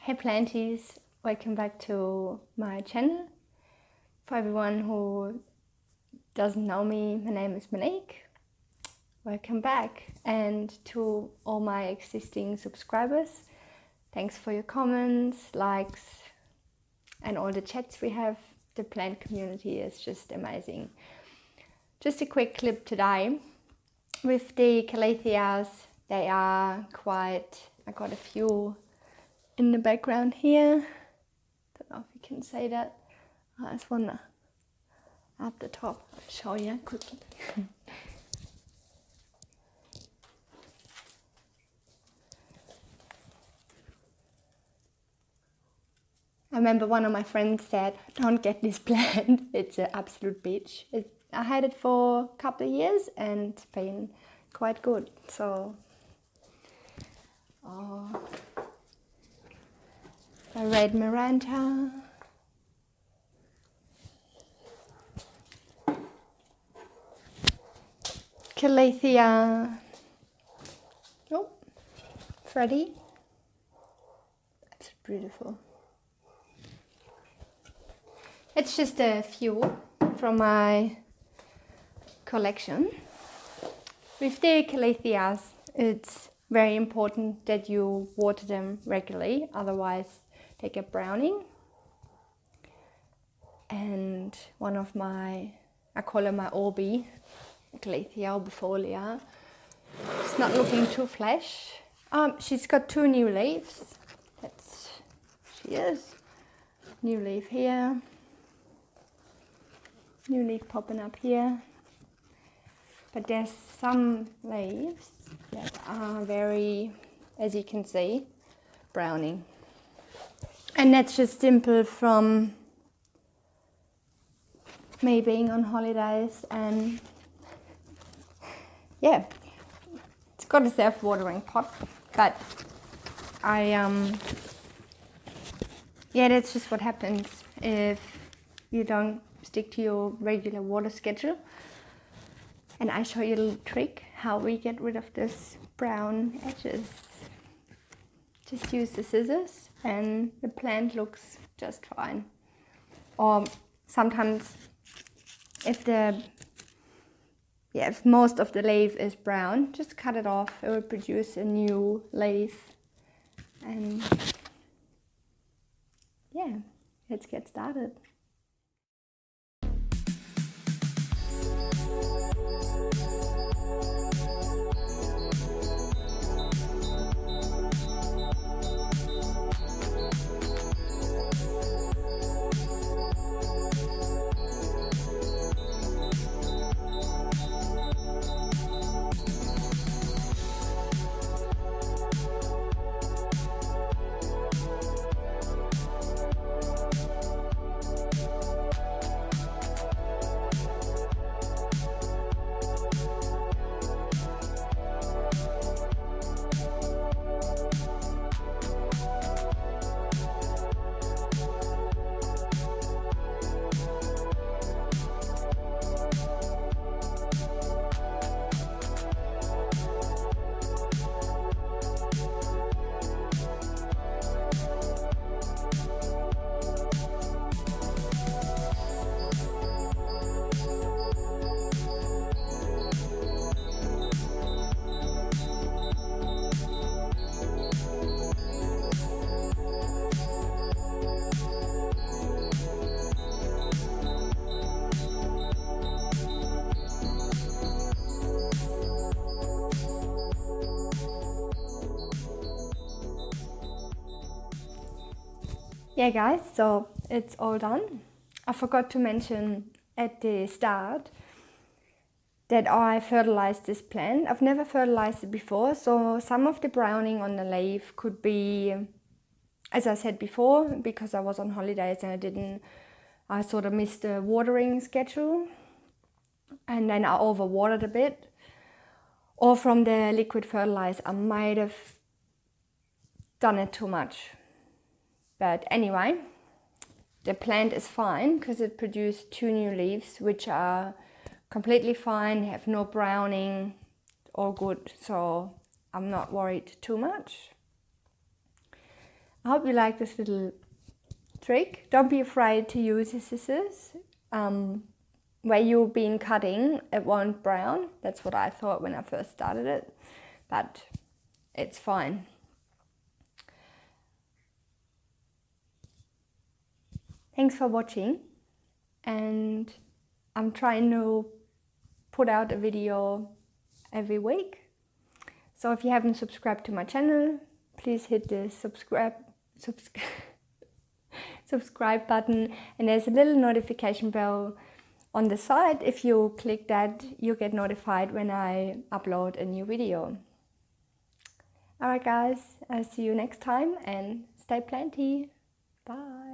Hey planties, welcome back to my channel. For everyone who doesn't know me, my name is MULIG. Welcome back, and to all my existing subscribers, thanks for your comments, likes and all the chats we have. The plant community is just amazing. Just a quick clip today with the calatheas. They are quite, I got a few in the background here. Don't know if you can say that. There's one at the top. I'll show you quickly. I remember one of my friends said, "Don't get this plant. It's an absolute bitch." I had it for a couple of years and it's been quite good. So, a red Miranda. Calathea. Oh, Freddie. That's beautiful. It's just a few from my collection. With the calatheas, it's very important that you water them regularly, otherwise they get browning. And one of my, I call her my Orbi, Calathea albifolia. It's not looking too fresh. She's got two new leaves. She is. New leaf here. New leaf popping up here. But there's some leaves that are very, as you can see, browning. And that's just simple from me being on holidays, and yeah, it's got a self-watering pot, but yeah, that's just what happens if you don't stick to your regular water schedule. And I show you a little trick how we get rid of this brown edges. Just use the scissors and the plant looks just fine. Or sometimes if most of the leaf is brown, just cut it off. It will produce a new leaf. And yeah, let's get started. Yeah guys, so it's all done. I forgot to mention at the start that I fertilized this plant. I've never fertilized it before, so some of the browning on the leaf could be, as I said before, because I was on holidays and I sort of missed the watering schedule and then I overwatered a bit. Or from the liquid fertilizer, I might have done it too much. But anyway, the plant is fine because it produced two new leaves, which are completely fine, have no browning, all good. So I'm not worried too much. I hope you like this little trick. Don't be afraid to use the scissors. Where you've been cutting, it won't brown. That's what I thought when I first started it, but it's fine. Thanks for watching, and I'm trying to put out a video every week. So if you haven't subscribed to my channel, please hit the subscribe button, and there's a little notification bell on the side. If you click that, you get notified when I upload a new video. Alright guys, I'll see you next time, and stay planty. Bye.